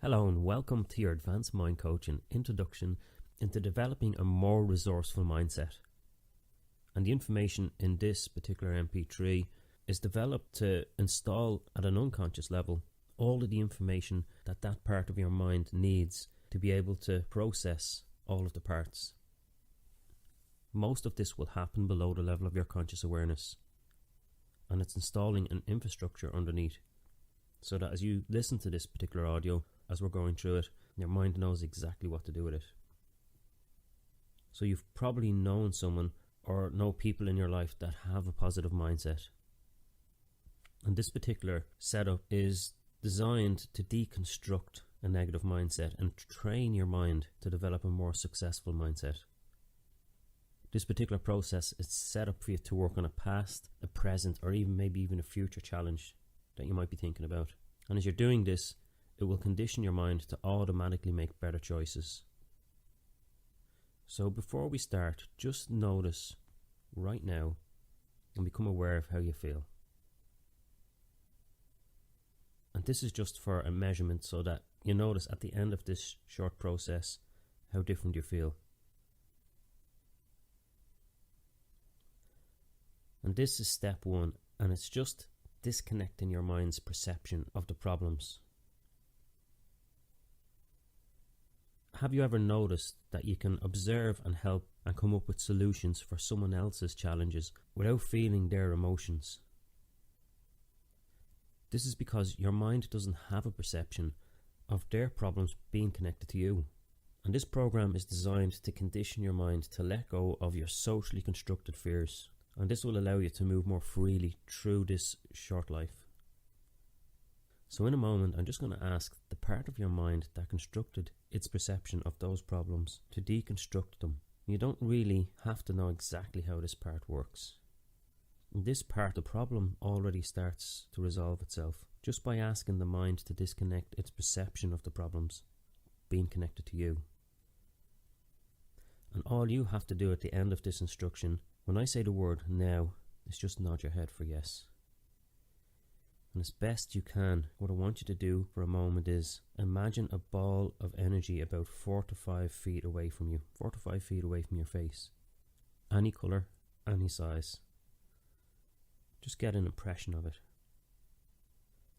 Hello and welcome to your Advanced Mind Coaching introduction into developing a more resourceful mindset. And the information in this particular MP3 is developed to install at an unconscious level all of the information that part of your mind needs to be able to process all of the parts. Most of this will happen below the level of your conscious awareness, and it's installing an infrastructure underneath so that as you listen to this particular audio, as we're going through it, your mind knows exactly what to do with it. So you've probably known someone or know people in your life that have a positive mindset. And this particular setup is designed to deconstruct a negative mindset and train your mind to develop a more successful mindset. This particular process is set up for you to work on a past, a present, or maybe even a future challenge that you might be thinking about. And as you're doing this, it will condition your mind to automatically make better choices. So before we start, just notice right now and become aware of how you feel. And this is just for a measurement so that you notice at the end of this short process how different you feel. And this is step one, and it's just disconnecting your mind's perception of the problems. Have you ever noticed that you can observe and help and come up with solutions for someone else's challenges without feeling their emotions? This is because your mind doesn't have a perception of their problems being connected to you. And this program is designed to condition your mind to let go of your socially constructed fears. And this will allow you to move more freely through this short life. So in a moment, I'm just going to ask the part of your mind that constructed its perception of those problems to deconstruct them. You don't really have to know exactly how this part works. In this part, the problem already starts to resolve itself just by asking the mind to disconnect its perception of the problems being connected to you. And all you have to do at the end of this instruction, when I say the word now, is just nod your head for yes. And as best you can, what I want you to do for a moment is imagine a ball of energy about 4 to 5 feet away from you, 4 to 5 feet away from your face. Any colour, any size. Just get an impression of it.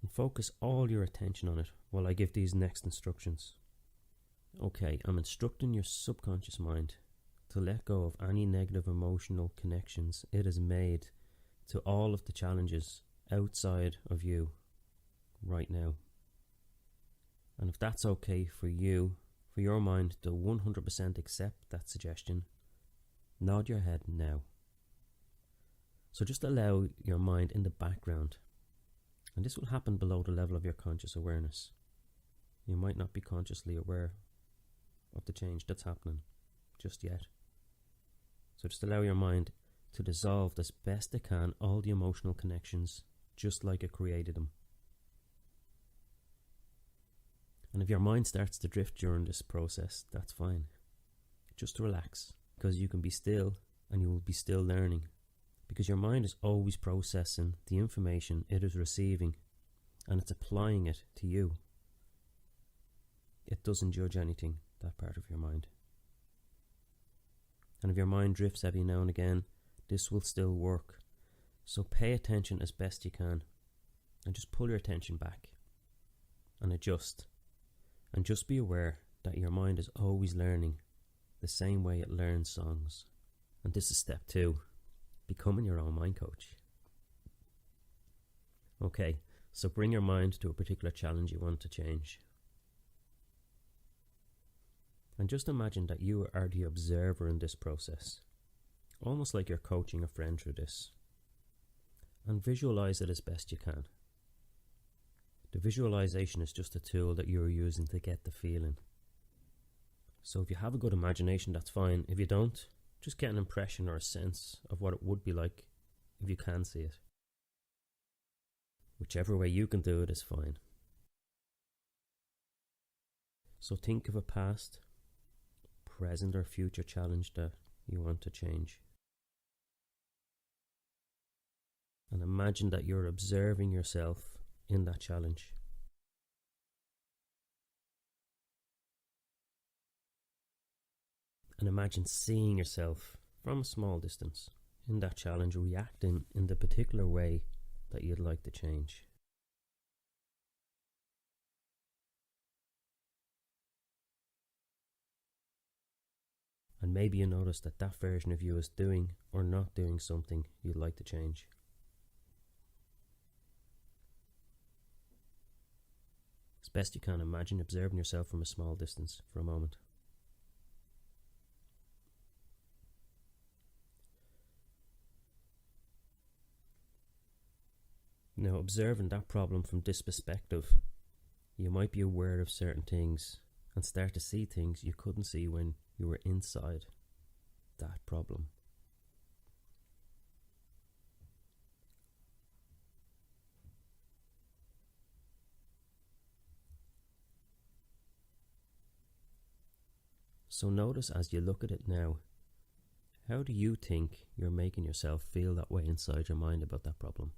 And focus all your attention on it while I give these next instructions. Okay, I'm instructing your subconscious mind to let go of any negative emotional connections it has made to all of the challenges outside of you right now. And if that's okay for you, for your mind to 100% accept that suggestion, nod your head now. So just allow your mind in the background, and this will happen below the level of your conscious awareness. You might not be consciously aware of the change that's happening just yet. So just allow your mind to dissolve as best it can all the emotional connections just like it created them. And if your mind starts to drift during this process, that's fine. Just relax, because you can be still and you will be still learning, because your mind is always processing the information it is receiving and it's applying it to you. It doesn't judge anything, that part of your mind. And if your mind drifts every now and again, this will still work. So pay attention as best you can and just pull your attention back and adjust. And just be aware that your mind is always learning the same way it learns songs. And this is step 2, becoming your own mind coach. Okay, so bring your mind to a particular challenge you want to change. And just imagine that you are the observer in this process, almost like you're coaching a friend through this. And visualize it as best you can. The visualization is just a tool that you're using to get the feeling. So if you have a good imagination, that's fine. If you don't, just get an impression or a sense of what it would be like if you can see it. Whichever way you can do it is fine. So think of a past, present or future challenge that you want to change. And imagine that you're observing yourself in that challenge. And imagine seeing yourself from a small distance in that challenge, reacting in the particular way that you'd like to change. And maybe you notice that that version of you is doing or not doing something you'd like to change. As best you can, imagine observing yourself from a small distance for a moment. Now, observing that problem from this perspective, you might be aware of certain things and start to see things you couldn't see when you were inside that problem. So notice as you look at it now, how do you think you're making yourself feel that way inside your mind about that problem?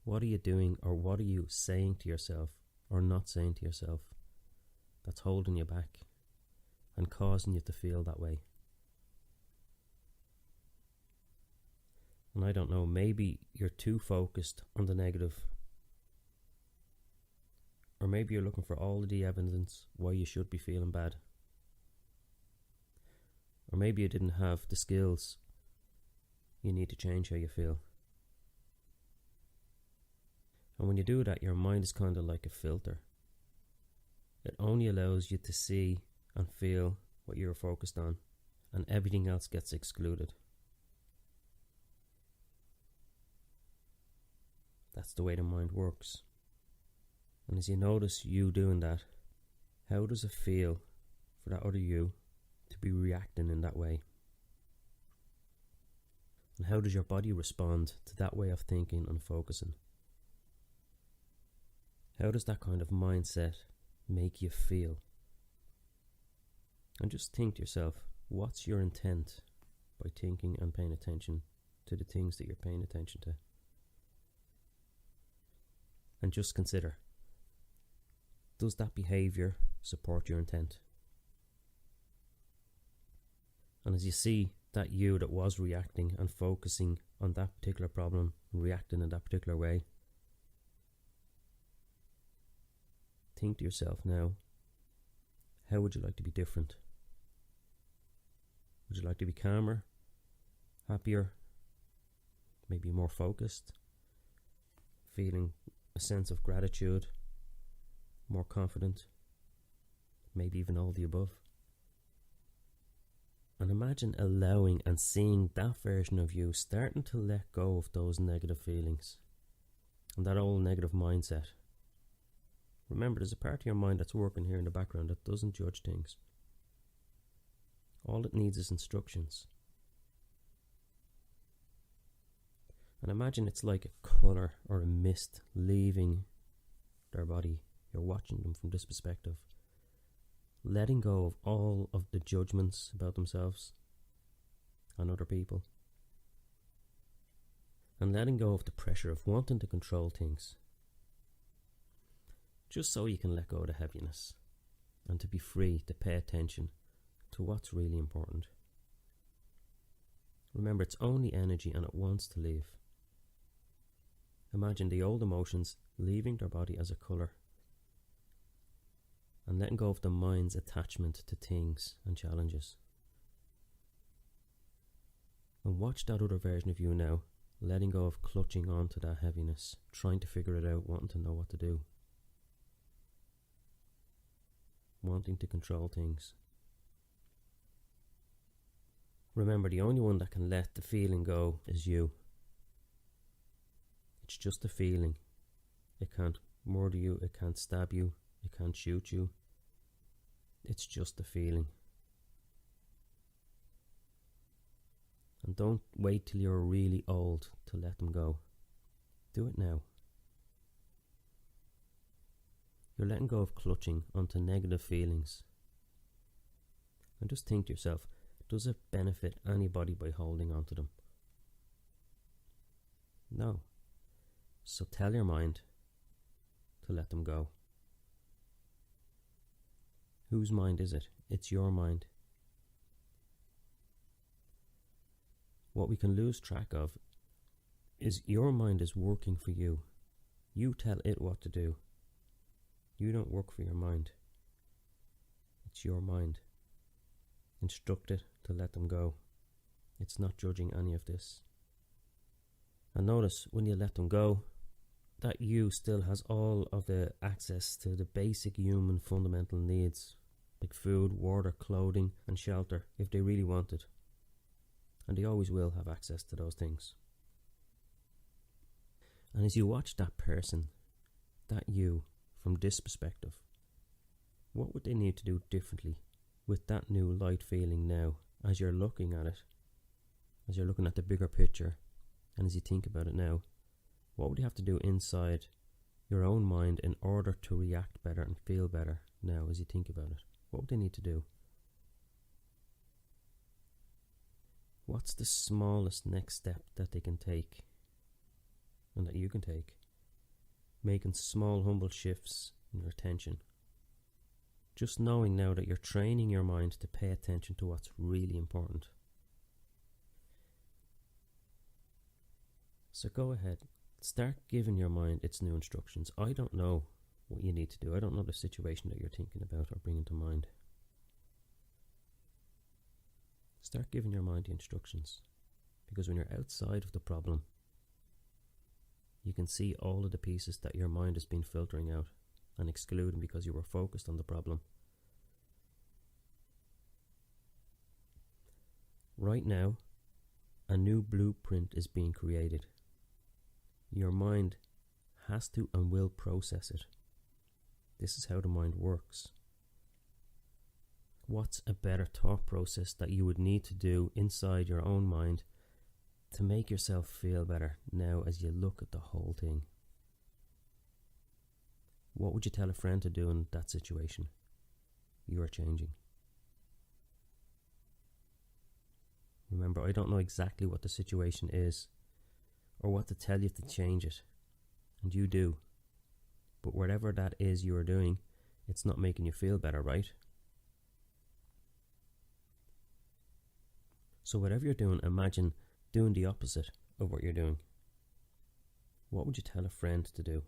What are you doing, or what are you saying to yourself or not saying to yourself that's holding you back and causing you to feel that way? And I don't know, maybe you're too focused on the negative, or maybe you're looking for all of the evidence why you should be feeling bad, or maybe you didn't have the skills you need to change how you feel. And when you do that, your mind is kind of like a filter. It only allows you to see and feel what you're focused on, and everything else gets excluded. That's the way the mind works. And as you notice you doing that, how does it feel for that other you to be reacting in that way? And how does your body respond to that way of thinking and focusing? How does that kind of mindset make you feel? And just think to yourself, what's your intent by thinking and paying attention to the things that you're paying attention to? And just consider, does that behaviour support your intent? And as you see that you that was reacting and focusing on that particular problem and reacting in that particular way, think to yourself now, how would you like to be different? Would you like to be calmer, happier, maybe more focused, feeling a sense of gratitude, more confident, maybe even all the above? And imagine allowing and seeing that version of you starting to let go of those negative feelings and that old negative mindset. Remember, there's a part of your mind that's working here in the background that doesn't judge things. All it needs is instructions. And imagine it's like a colour or a mist leaving their body. You're watching them from this perspective, letting go of all of the judgments about themselves and other people, and letting go of the pressure of wanting to control things, just so you can let go of the heaviness and to be free to pay attention to what's really important. Remember, it's only energy and it wants to leave. Imagine the old emotions leaving their body as a colour and letting go of the mind's attachment to things and challenges. And watch that other version of you now, letting go of clutching onto that heaviness, trying to figure it out, wanting to know what to do, wanting to control things. Remember, the only one that can let the feeling go is you. It's just a feeling. It can't murder you, it can't stab you, it can't shoot you. It's just a feeling. And don't wait till you're really old to let them go. Do it now. You're letting go of clutching onto negative feelings. And just think to yourself, does it benefit anybody by holding on to them? No. So tell your mind to let them go. Whose mind is it? It's your mind. What we can lose track of is your mind is working for you. You tell it what to do. You don't work for your mind. It's your mind. Instruct it to let them go. It's not judging any of this. And notice when you let them go, that you still has all of the access to the basic human fundamental needs, like food, water, clothing and shelter, if they really want it. And they always will have access to those things. And as you watch that person, that you, from this perspective, what would they need to do differently with that new light feeling now, as you're looking at it, as you're looking at the bigger picture, and as you think about it now, what would you have to do inside your own mind in order to react better and feel better now as you think about it? What would they need to do? What's the smallest next step that they can take and that you can take? Making small, humble shifts in your attention. Just knowing now that you're training your mind to pay attention to what's really important. So go ahead, start giving your mind its new instructions. I don't know what you need to do. I don't know the situation that you're thinking about or bringing to mind. Start giving your mind the instructions. Because when you're outside of the problem, you can see all of the pieces that your mind has been filtering out and excluding because you were focused on the problem. Right now, a new blueprint is being created. Your mind has to and will process it. This is how the mind works. What's a better thought process that you would need to do inside your own mind to make yourself feel better now as you look at the whole thing? What would you tell a friend to do in that situation? You are changing. Remember, I don't know exactly what the situation is or what to tell you to change it. And you do. But whatever that is you are doing, it's not making you feel better, right? So whatever you're doing, imagine doing the opposite of what you're doing. What would you tell a friend to do?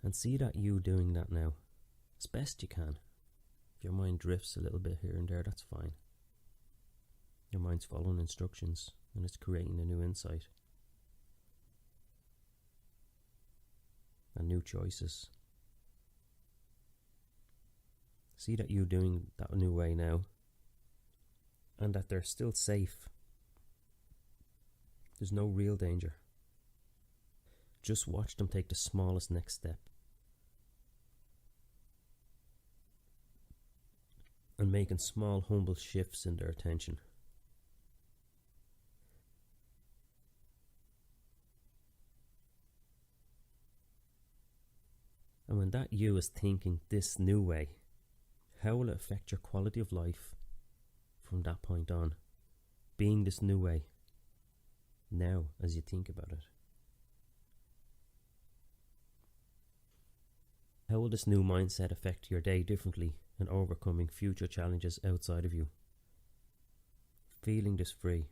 And see that you doing that now, as best you can. If your mind drifts a little bit here and there, that's fine. Your mind's following instructions and it's creating a new insight and new choices. See that you doing that new way now and that they're still safe. There's no real danger. Just watch them take the smallest next step. And making small, humble shifts in their attention. And when that you is thinking this new way, how will it affect your quality of life from that point on? Being this new way, now as you think about it. How will this new mindset affect your day differently and overcoming future challenges outside of you? Feeling this free.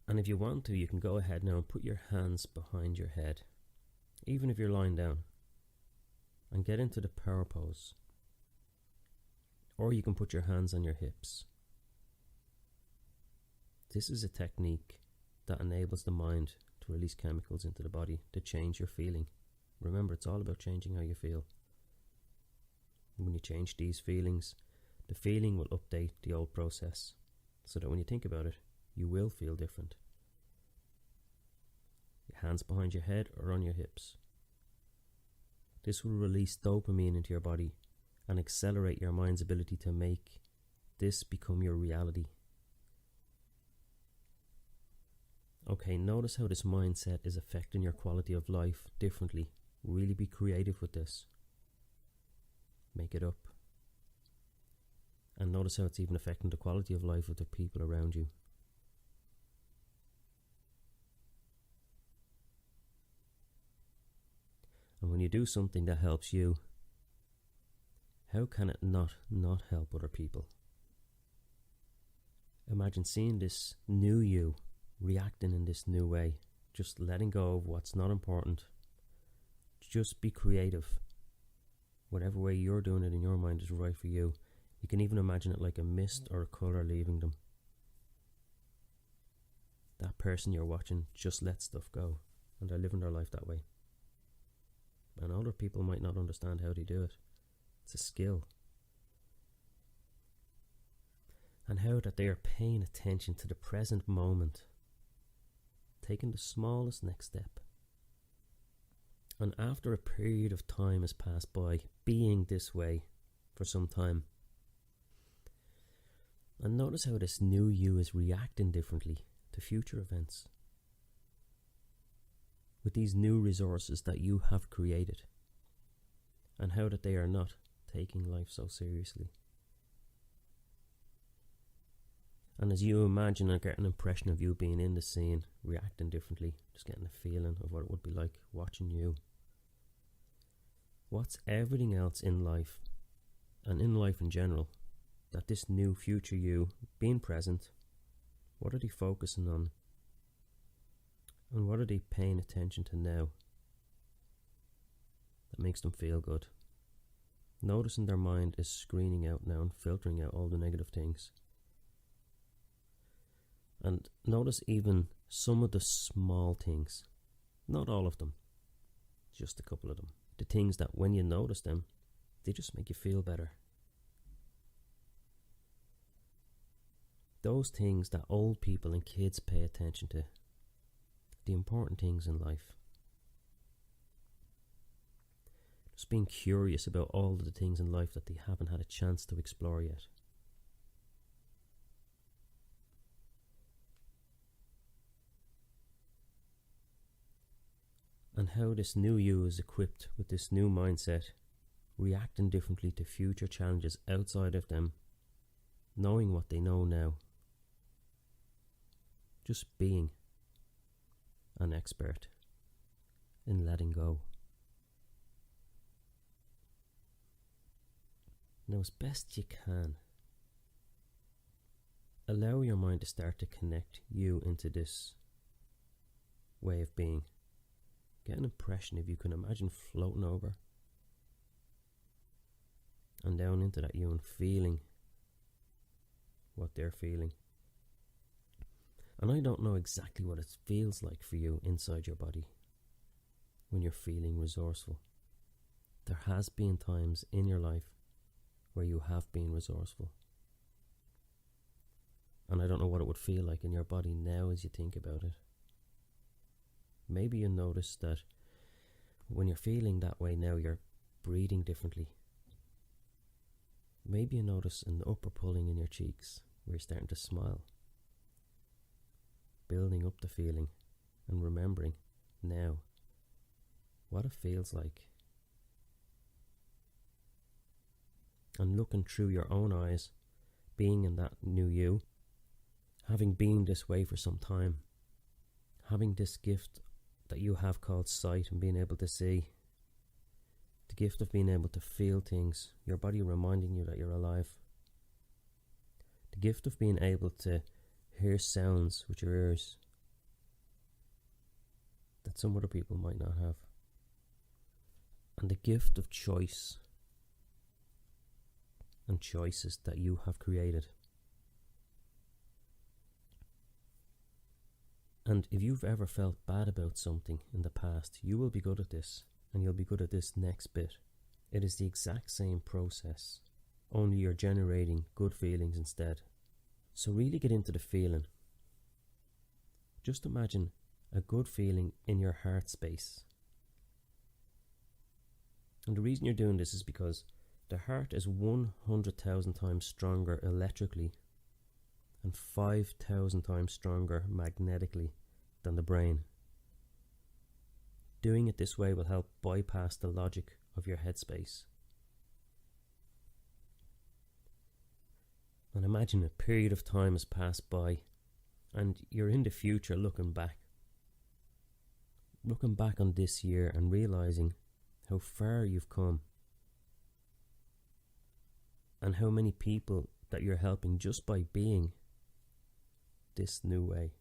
And if you want to, you can go ahead now and put your hands behind your head, even if you're lying down, and get into the power pose. Or you can put your hands on your hips. This is a technique that enables the mind to release chemicals into the body to change your feeling. Remember, it's all about changing how you feel. When you change these feelings, the feeling will update the old process so that when you think about it, you will feel different. Your hands behind your head or on your hips. This will release dopamine into your body and accelerate your mind's ability to make this become your reality. Okay, notice how this mindset is affecting your quality of life differently. Really be creative with this. make it up. And notice how it's even affecting the quality of life of the people around you. And when you do something that helps you, how can it not help other people? Imagine seeing this new you reacting in this new way, just letting go of what's not important. Just be creative. Whatever way you're doing it in your mind is right for you. You can even imagine it like a mist or a colour leaving them. That person you're watching just lets stuff go, and they're living their life that way. And other people might not understand how they do it. It's a skill. And how that they are paying attention to the present moment, taking the smallest next step. And after a period of time has passed by, being this way for some time, and notice how this new you is reacting differently to future events with these new resources that you have created, and how that they are not taking life so seriously. And as you imagine and get an impression of you being in the scene, reacting differently, just getting a feeling of what it would be like watching you. What's everything else in life, and in life in general, that this new future you, being present, what are they focusing on? And what are they paying attention to now that makes them feel good? Noticing their mind is screening out now and filtering out all the negative things. And notice even some of the small things, not all of them, just a couple of them. The things that when you notice them, they just make you feel better. Those things that old people and kids pay attention to, the important things in life. Just being curious about all of the things in life that they haven't had a chance to explore yet. And how this new you is equipped with this new mindset, reacting differently to future challenges outside of them, knowing what they know now. Just being an expert in letting go. Now, as best you can, allow your mind to start to connect you into this way of being. Get an impression, if you can imagine, floating over and down into that you and feeling what they're feeling. And I don't know exactly what it feels like for you inside your body when you're feeling resourceful. There has been times in your life where you have been resourceful. And I don't know what it would feel like in your body now as you think about it. Maybe you notice that when you're feeling that way now, you're breathing differently. Maybe you notice an upper pulling in your cheeks where you're starting to smile. Building up the feeling and remembering now what it feels like. And looking through your own eyes, being in that new you, having been this way for some time, having this gift that you have called sight and being able to see, the gift of being able to feel things, your body reminding you that you're alive, the gift of being able to hear sounds with your ears that some other people might not have, and the gift of choice and choices that you have created. And if you've ever felt bad about something in the past, you will be good at this, and you'll be good at this next bit. It is the exact same process, only you're generating good feelings instead. So really get into the feeling. Just imagine a good feeling in your heart space. And the reason you're doing this is because the heart is 100,000 times stronger electrically and 5,000 times stronger magnetically than the brain. Doing it this way will help bypass the logic of your headspace. And imagine a period of time has passed by and you're in the future looking back on this year and realizing how far you've come and how many people that you're helping just by being this new way.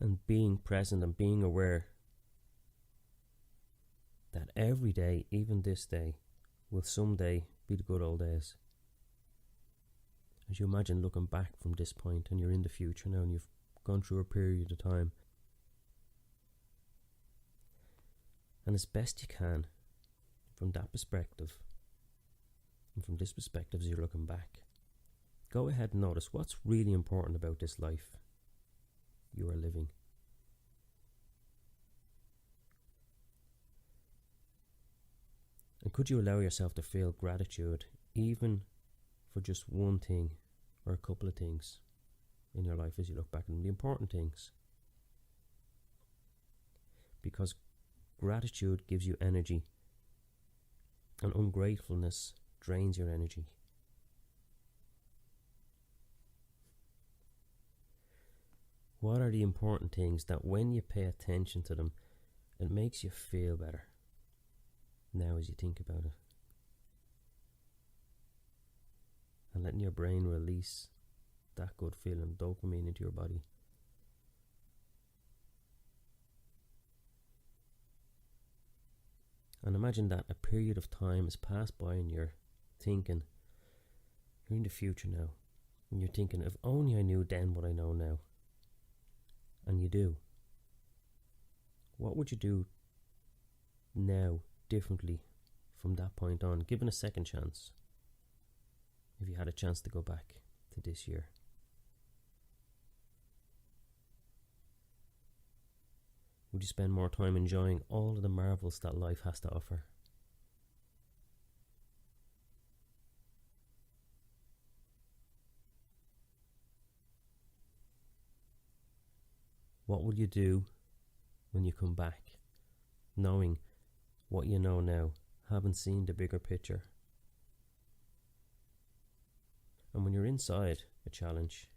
And being present and being aware that every day, even this day, will someday be the good old days. As you imagine looking back from this point and you're in the future now and you've gone through a period of time, and as best you can from that perspective and from this perspective as you're looking back, go ahead and notice what's really important about this life you are living. And could you allow yourself to feel gratitude even for just one thing or a couple of things in your life as you look back on the important things? Because gratitude gives you energy and ungratefulness drains your energy. What are the important things that when you pay attention to them, it makes you feel better? Now as you think about it. And letting your brain release that good feeling, dopamine, into your body. And imagine that a period of time has passed by and you're thinking, you're in the future now, and you're thinking, if only I knew then what I know now. And you do. What would you do now differently from that point on, given a second chance, if you had a chance to go back to this year? Would you spend more time enjoying all of the marvels that life has to offer? What will you do when you come back, knowing what you know now, having seen the bigger picture? And when you're inside a challenge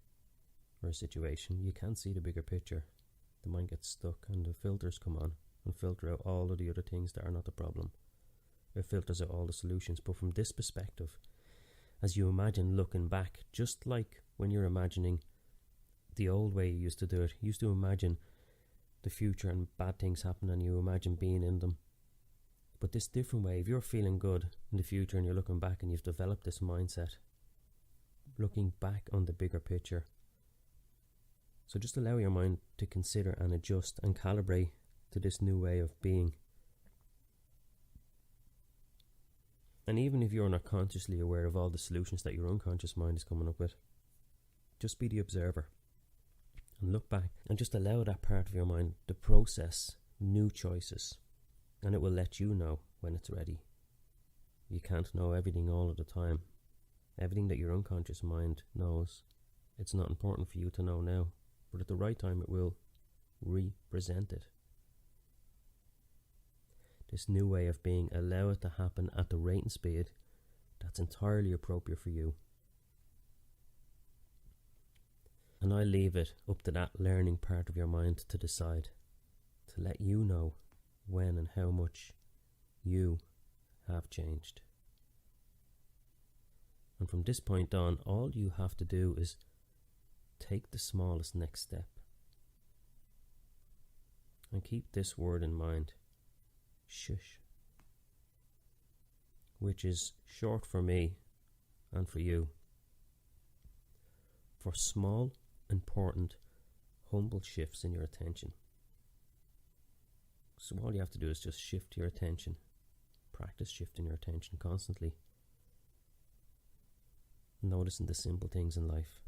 or a situation, you can't see the bigger picture. The mind gets stuck and the filters come on and filter out all of the other things that are not the problem. It filters out all the solutions. But from this perspective, as you imagine looking back, just like when you're imagining the old way you used to do it, you used to imagine the future and bad things happen and you imagine being in them. But this different way, if you're feeling good in the future and you're looking back and you've developed this mindset, looking back on the bigger picture. So just allow your mind to consider and adjust and calibrate to this new way of being. And even if you're not consciously aware of all the solutions that your unconscious mind is coming up with, just be the observer and look back and just allow that part of your mind to process new choices, and it will let you know when it's ready. You can't know everything all of the time. Everything that your unconscious mind knows, it's not important for you to know now, but at the right time it will represent it. This new way of being, allow it to happen at the rate and speed that's entirely appropriate for you. And I leave it up to that learning part of your mind to decide, to let you know when and how much you have changed. And from this point on, all you have to do is take the smallest next step. And keep this word in mind, shush, which is short for me and for you, for small, important, humble shifts in your attention. So all you have to do is just shift your attention. Practice shifting your attention constantly. Noticing the simple things in life.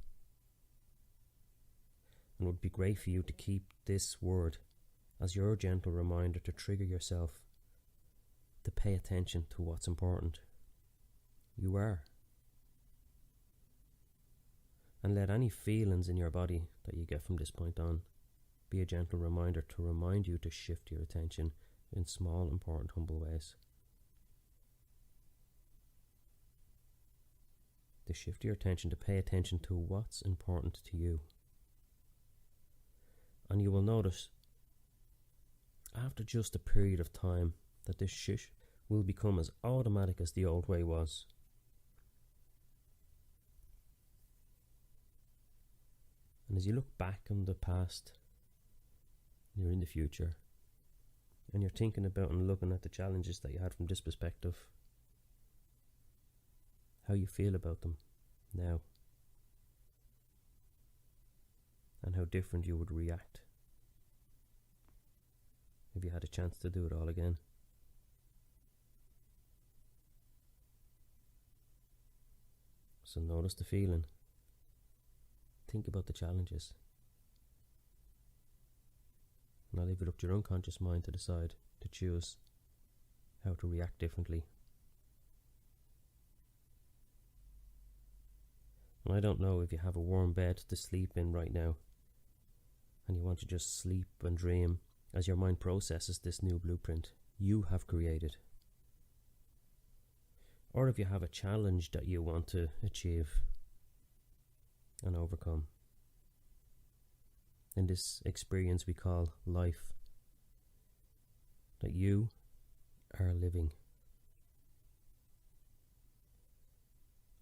And it would be great for you to keep this word as your gentle reminder to trigger yourself to pay attention to what's important. You are. And let any feelings in your body that you get from this point on be a gentle reminder to remind you to shift your attention in small, important, humble ways. to shift your attention, to pay attention to what's important to you. And you will notice after just a period of time that this shift will become as automatic as the old way was. And as you look back on the past, you're in the future, and you're thinking about and looking at the challenges that you had from this perspective, how you feel about them now, and how different you would react if you had a chance to do it all again. So notice the feeling. Think about the challenges. Now leave it up to your unconscious mind to decide, to choose how to react differently. And I don't know if you have a warm bed to sleep in right now, and you want to just sleep and dream as your mind processes this new blueprint you have created. Or if you have a challenge that you want to achieve and overcome in this experience we call life, that you are living.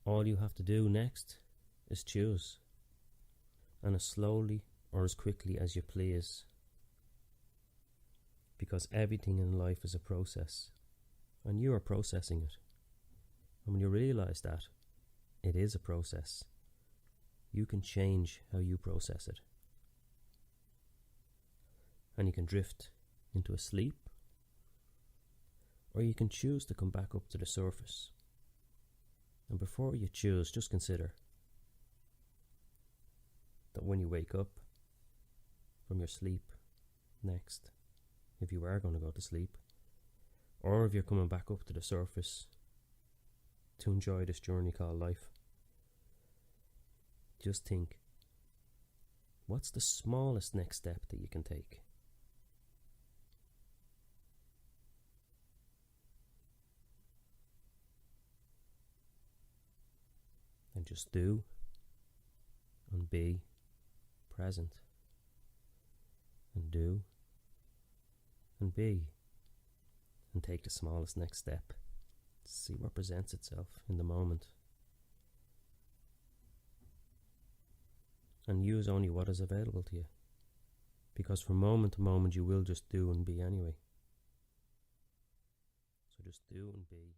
All you have to do next is choose, and as slowly or as quickly as you please, because everything in life is a process, and you are processing it. And when you realize that it is a process, you can change how you process it. And you can drift into a sleep, or you can choose to come back up to the surface. And before you choose, just consider that when you wake up from your sleep next, if you are going to go to sleep, or if you're coming back up to the surface to enjoy this journey called life, just think, what's the smallest next step that you can take? And just do and be present, and do and be, and take the smallest next step. See what presents itself in the moment, and use only what is available to you, because from moment to moment you will just do and be anyway. So just do and be.